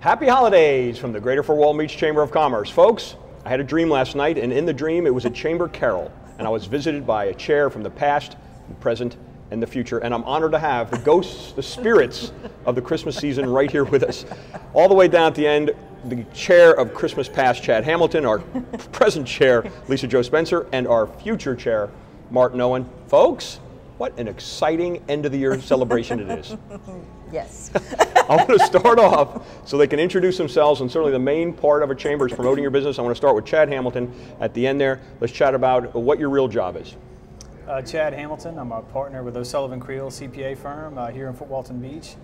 Happy holidays from the Greater Fort Walton Beach Chamber of Commerce. Folks, I had a dream last night, and in the dream it was a chamber carol, and I was visited by a chair from the past, the present, and the future, and I'm honored to have the ghosts, the spirits of the Christmas season right here with us. All the way down at the end, the chair of Christmas past, Chad Hamilton, our present chair, Lisa Jo Spencer, and our future chair, Martin Owen. Folks, what an exciting end of the year celebration it is. Yes. I want to start off so they can introduce themselves, and certainly the main part of a chamber is promoting your business. I want to start with Chad Hamilton at the end there. Let's chat about what your real job is. Chad Hamilton, I'm a partner with OSullivan Creel CPA firm here in Fort Walton Beach,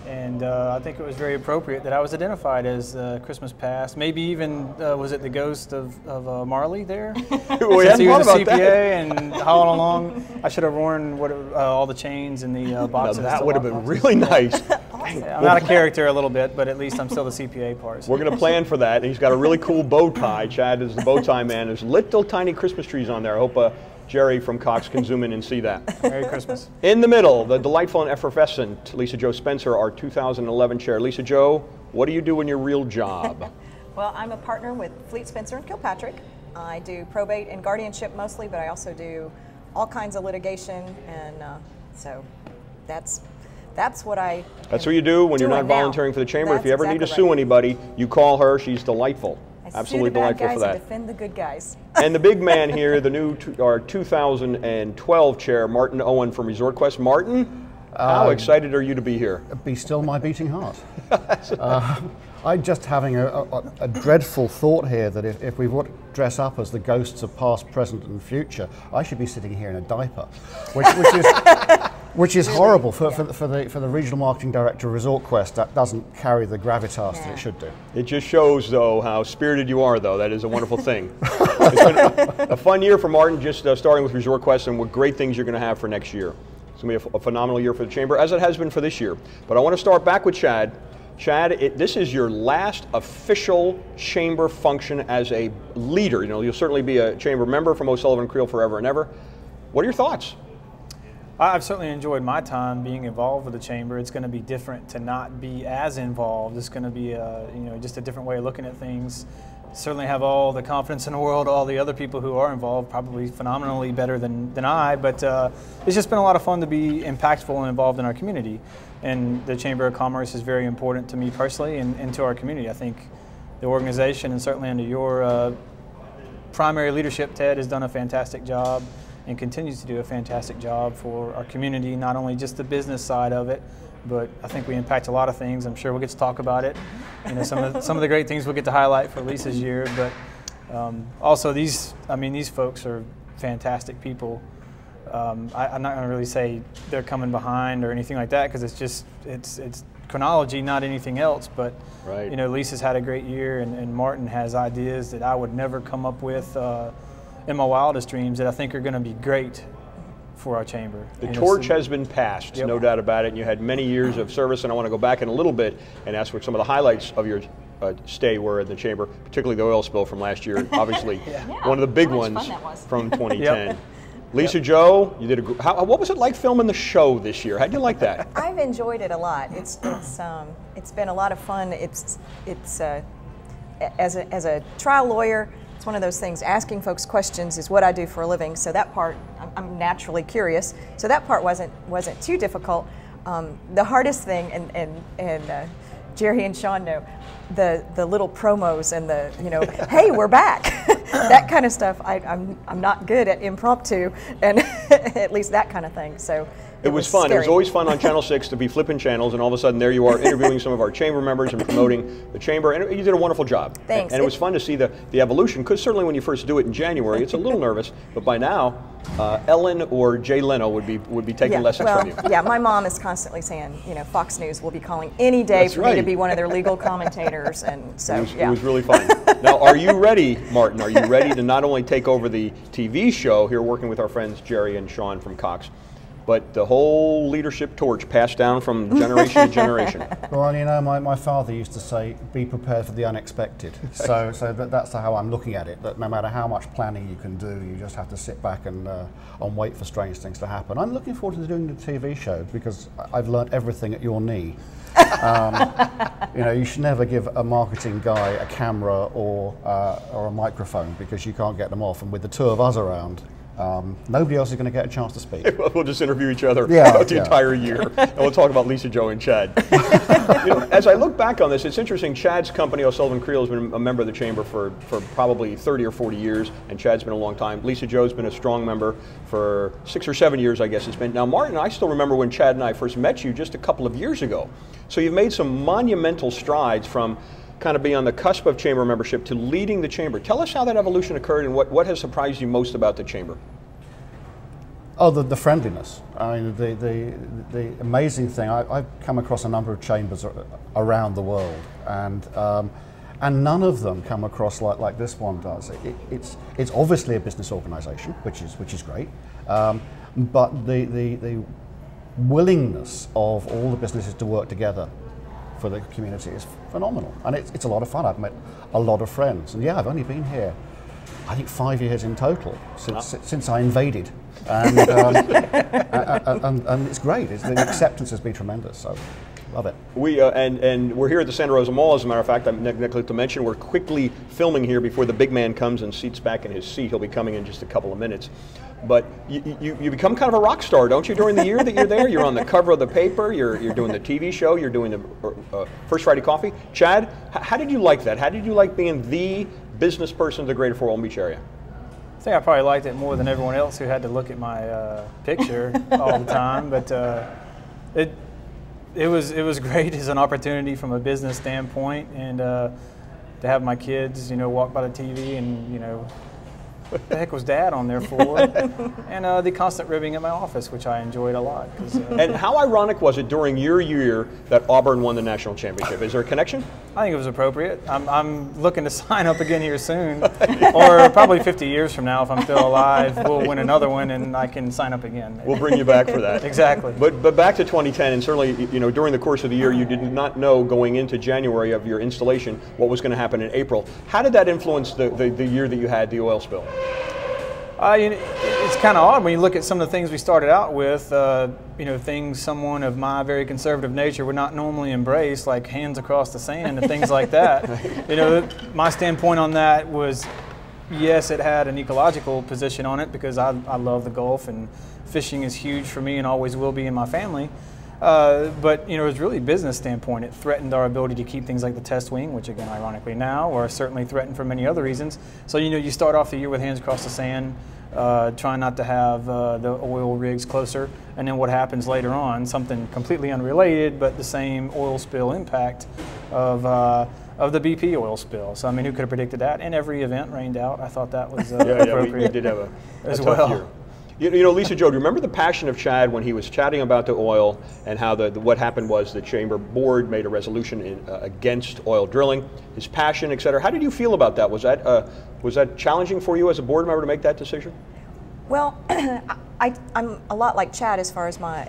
and I think it was very appropriate that I was identified as Christmas past. Maybe even was it the ghost of Marley there? Since he was a CPA, and how long I should have worn all the chains and the boxes. Now that would have been really nice. Yeah, I'm out of character a little bit, but at least I'm still the CPA part. So. We're going to plan for that, and he's got a really cool bow tie. Chad is the bow tie man. There's little tiny Christmas trees on there. I hope Jerry from Cox can zoom in and see that. Merry Christmas. In the middle, the delightful and effervescent Lisa Jo Spencer, our 2011 chair. Lisa Jo, what do you do in your real job? Well, I'm a partner with Fleet Spencer and Kilpatrick. I do probate and guardianship mostly, but I also do all kinds of litigation, and so that's what I. That's what you do when you're not volunteering for the chamber. If you ever need to sue anybody, you call her. She's delightful. Absolutely delightful for that. I defend the good guys. And the big man here, our 2012 chair, Martin Owen from Resort Quest. Martin, how excited are you to be here? Be still my beating heart. I'm just having a dreadful thought here that if we would dress up as the ghosts of past, present, and future, I should be sitting here in a diaper, which is horrible for the regional marketing director of Resort Quest. That doesn't carry the gravitas that it should do. It just shows, though, how spirited you are, though. That is a wonderful thing. It's been a fun year for Martin, just starting with Resort Quest, and what great things you're going to have for next year. It's going to be a phenomenal year for the chamber, as it has been for this year. But I want to start back with Chad. Chad, this is your last official chamber function as a leader. You know, you'll certainly be a chamber member from OSullivan Creel forever and ever. What are your thoughts? I've certainly enjoyed my time being involved with the chamber. It's going to be different to not be as involved. It's going to be just a different way of looking at things. Certainly have all the confidence in the world, all the other people who are involved, probably phenomenally better than I, but it's just been a lot of fun to be impactful and involved in our community. And the Chamber of Commerce is very important to me personally and to our community. I think the organization, and certainly under your primary leadership, Ted, has done a fantastic job and continues to do a fantastic job for our community, not only just the business side of it, but I think we impact a lot of things. I'm sure we'll get to talk about it. You know, some of the great things we'll get to highlight for Lisa's year, but also these folks are fantastic people. I'm not going to really say they're coming behind or anything like that, because it's chronology, not anything else. But right. You know, Lisa's had a great year, and Martin has ideas that I would never come up with in my wildest dreams that I think are going to be great for our chamber. The torch has been passed, no doubt about it, and you had many years of service, and I want to go back in a little bit and ask what some of the highlights of your stay were in the chamber, particularly the oil spill from last year, obviously one of the big ones from 2010. Lisa Jo, you did what was it like filming the show this year? How did you like that? I've enjoyed it a lot. It's been a lot of fun. As a trial lawyer, it's one of those things. Asking folks questions is what I do for a living. So that part, I'm naturally curious. So that part wasn't too difficult. The hardest thing, and Jerry and Sean know, the little promos and the hey, we're back, that kind of stuff. I'm not good at impromptu and at least that kind of thing. So it was fun. Scary. It was always fun on Channel 6 to be flipping channels, and all of a sudden there you are interviewing some of our chamber members and promoting the chamber, and you did a wonderful job. Thanks. And it was fun to see the evolution, because certainly when you first do it in January, it's a little nervous, but by now, Ellen or Jay Leno would be taking lessons from you. Yeah, my mom is constantly saying, you know, Fox News will be calling any day for me to be one of their legal commentators, and so it was really fun. Now, are you ready, Martin? Are you ready to not only take over the TV show here, working with our friends Jerry and Sean from Cox, but the whole leadership torch passed down from generation to generation? Well, you know, my father used to say, be prepared for the unexpected. So that's how I'm looking at it, that no matter how much planning you can do, you just have to sit back and wait for strange things to happen. I'm looking forward to doing the TV show, because I've learnt everything at your knee. You should never give a marketing guy a camera or a microphone because you can't get them off. And with the two of us around, nobody else is going to get a chance to speak. We'll just interview each other the entire year, and we'll talk about Lisa, Joe, and Chad. As I look back on this, it's interesting. Chad's company, OSullivan Creel, has been a member of the chamber for probably 30 or 40 years, and Chad's been a long time. Lisa Joe's been a strong member for 6 or 7 years, I guess it's been. Now, Martin, I still remember when Chad and I first met you just a couple of years ago. So you've made some monumental strides from kind of being on the cusp of chamber membership to leading the chamber. Tell us how that evolution occurred and what has surprised you most about the chamber. Oh, the friendliness. I mean, the amazing thing, I've come across a number of chambers around the world, and none of them come across like this one does. It's obviously a business organization, which is great, but the willingness of all the businesses to work together for the community is phenomenal, and it's a lot of fun. I've met a lot of friends, and yeah, I've only been here, I think, 5 years in total since I invaded, and it's great. The acceptance has been tremendous. So. Love it. And we're here at the Santa Rosa Mall, as a matter of fact. I'm neglected to mention we're quickly filming here before the big man comes and seats back in his seat. He'll be coming in just a couple of minutes. But you become kind of a rock star, don't you, during the year that you're there? You're on the cover of the paper, you're doing the TV show, you're doing the First Friday Coffee. Chad, how did you like that? How did you like being the business person of the greater Fort Walton Beach area? I think I probably liked it more than everyone else who had to look at my picture all the time. But It was great as an opportunity from a business standpoint, and to have my kids, walk by the TV and, what the heck was Dad on there for? And the constant ribbing at my office, which I enjoyed a lot. And how ironic was it during your year that Auburn won the national championship? Is there a connection? I think it was appropriate. I'm looking to sign up again here soon, or probably 50 years from now, if I'm still alive, we'll win another one and I can sign up again. Maybe. We'll bring you back for that. Exactly. But back to 2010, and certainly, during the course of the year, you did not know going into January of your installation what was going to happen in April. How did that influence the year that you had the oil spill? It's kind of odd when you look at some of the things we started out with, things someone of my very conservative nature would not normally embrace, like hands across the sand and things like that. My standpoint on that was, yes, it had an ecological position on it because I love the Gulf and fishing is huge for me and always will be in my family. But it was really business standpoint. It threatened our ability to keep things like the test wing, which again, ironically now, are certainly threatened for many other reasons. So you start off the year with hands across the sand, trying not to have the oil rigs closer, and then what happens later on, something completely unrelated, but the same oil spill impact of the BP oil spill. So who could have predicted that? And every event rained out. I thought that was appropriate. We did have a tough year. Lisa Joe, do you remember the passion of Chad when he was chatting about the oil and how what happened was the chamber board made a resolution against oil drilling, his passion, et cetera. How did you feel about that? Was that challenging for you as a board member to make that decision? Well, I'm a lot like Chad as far as my,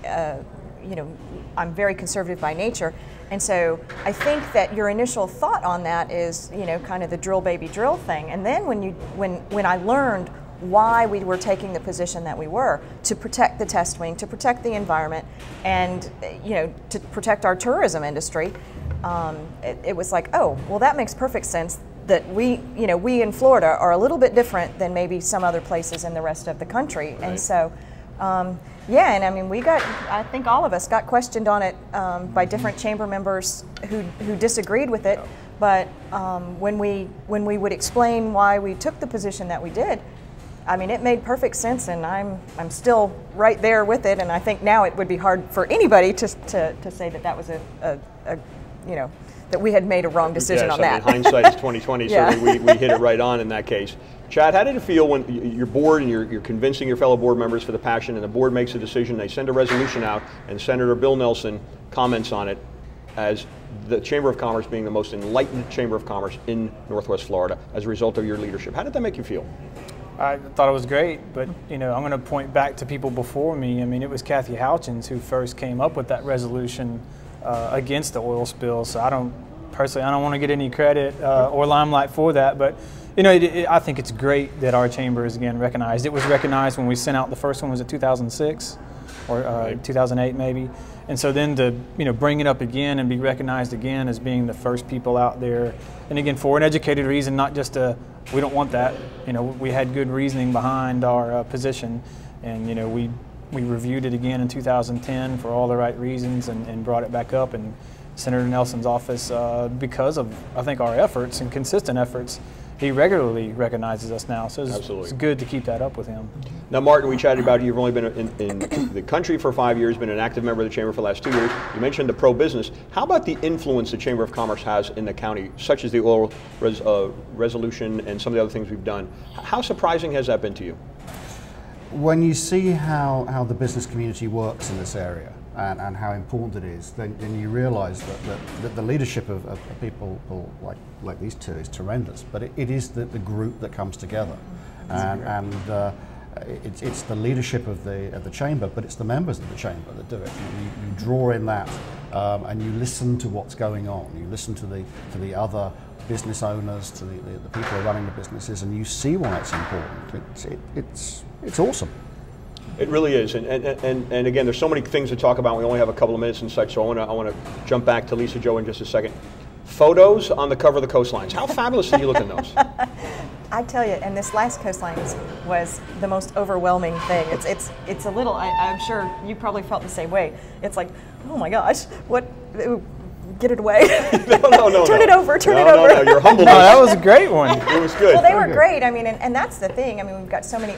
I'm very conservative by nature. And so I think that your initial thought on that is, kind of the drill baby drill thing. And then when I learned why we were taking the position that we were, to protect the test wing, to protect the environment, and to protect our tourism industry, it was like, oh, well, that makes perfect sense. That we in Florida are a little bit different than maybe some other places in the rest of the country, right. And so, yeah, and I think all of us got questioned on it by different chamber members who disagreed with it, but when we would explain why we took the position that we did, it made perfect sense, and I'm still right there with it. And I think now it would be hard for anybody to say that was that we had made a wrong decision on that. Hindsight is 20/20. Yeah. Certainly, we hit it right on in that case. Chad, how did it feel when your board and you're convincing your fellow board members for the passion, and the board makes a decision, they send a resolution out, and Senator Bill Nelson comments on it as the Chamber of Commerce being the most enlightened Chamber of Commerce in Northwest Florida as a result of your leadership? How did that make you feel? I thought it was great, but I'm going to point back to people before me. It was Kathy Houchins who first came up with that resolution against the oil spill. So I don't want to get any credit or limelight for that, but I think it's great that our chamber is again recognized. It was recognized when we sent out the first one. Was it 2006? or 2008 maybe. And so then to bring it up again and be recognized again as being the first people out there, and again for an educated reason, not just we don't want that. We had good reasoning behind our position, and we reviewed it again in 2010 for all the right reasons and brought it back up. And Senator Nelson's office, because of I think our efforts and consistent efforts, he regularly recognizes us now, so it's good to keep that up with him. Now, Martin, we chatted about you've only been in the country for 5 years, been an active member of the Chamber for the last 2 years. You mentioned the pro-business. How about the influence the Chamber of Commerce has in the county, such as the oil resolution and some of the other things we've done? How surprising has that been to you? When you see how the business community works in this area and how important it is, then you realize that the leadership of people like these two is tremendous, but it is the group that comes together. And it's the leadership of the chamber, but it's the members of the chamber that do it. You draw in that, and you listen to what's going on. You listen to the other business owners, to the people who are running the businesses, and you see why it's important. It's awesome. It really is, and again, there's so many things to talk about. We only have a couple of minutes and such, so I want to jump back to Lisa Jo in just a second. Photos on the cover of the Coastlines. How fabulous did you look in those? I tell you, and this last Coastlines was the most overwhelming thing. It's a little. I'm sure you probably felt the same way. It's like, oh my gosh, what? Get it away. No. Turn it over. No, you're humble. No, that was a great one. It was good. Well, they were great. I mean, and that's the thing. I mean, we've got so many.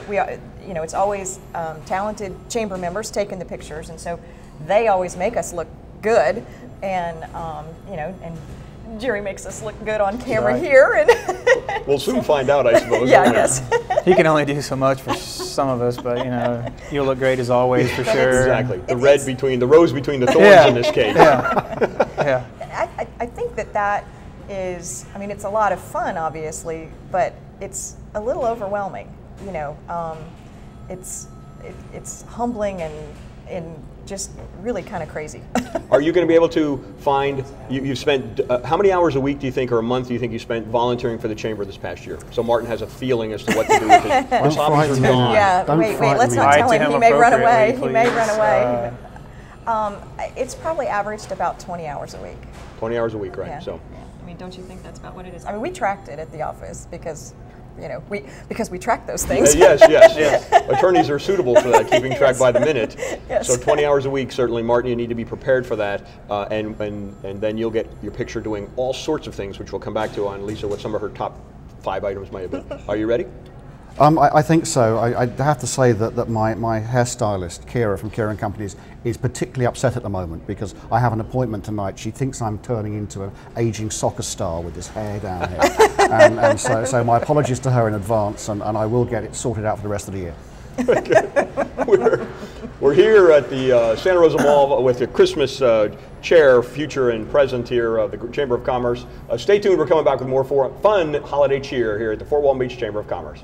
It's always talented chamber members taking the pictures, and so they always make us look good, and and Jerry makes us look good on camera here. And we'll soon find out, I suppose. Yeah, I guess. He can only do so much for some of us, but you'll look great as always for sure. Exactly. The rose between the thorns in this case. Yeah. I think that is. I mean, it's a lot of fun, obviously, but it's a little overwhelming. It's humbling and just really kind of crazy. Are you going to be able to find, you've spent, how many hours a week do you think, or a month do you think you spent volunteering for the Chamber this past year? So Martin has a feeling as to what to do with his hobbies are gone. Yeah, wait, let's not tell him. He may run away. He may run away. It's probably averaged about 20 hours a week. 20 hours a week, right? Yeah. So. I mean, don't you think that's about what it is? I mean, we tracked it at the office because we track those things. Yes. Attorneys are suitable for that, keeping track by the minute. Yes. So 20 hours a week, certainly, Martin, you need to be prepared for that, and then you'll get your picture doing all sorts of things, which we'll come back to on Lisa, what some of her top 5 items might have been. Are you ready? I think so. I have to say that my hairstylist, Kira from Kira & Companies, is particularly upset at the moment because I have an appointment tonight. She thinks I'm turning into an aging soccer star with this hair down here. and so my apologies to her in advance, and I will get it sorted out for the rest of the year. We're here at the Santa Rosa Mall with the Christmas chair, future and present here of the Chamber of Commerce. Stay tuned, we're coming back with more fun holiday cheer here at the Fort Walton Beach Chamber of Commerce.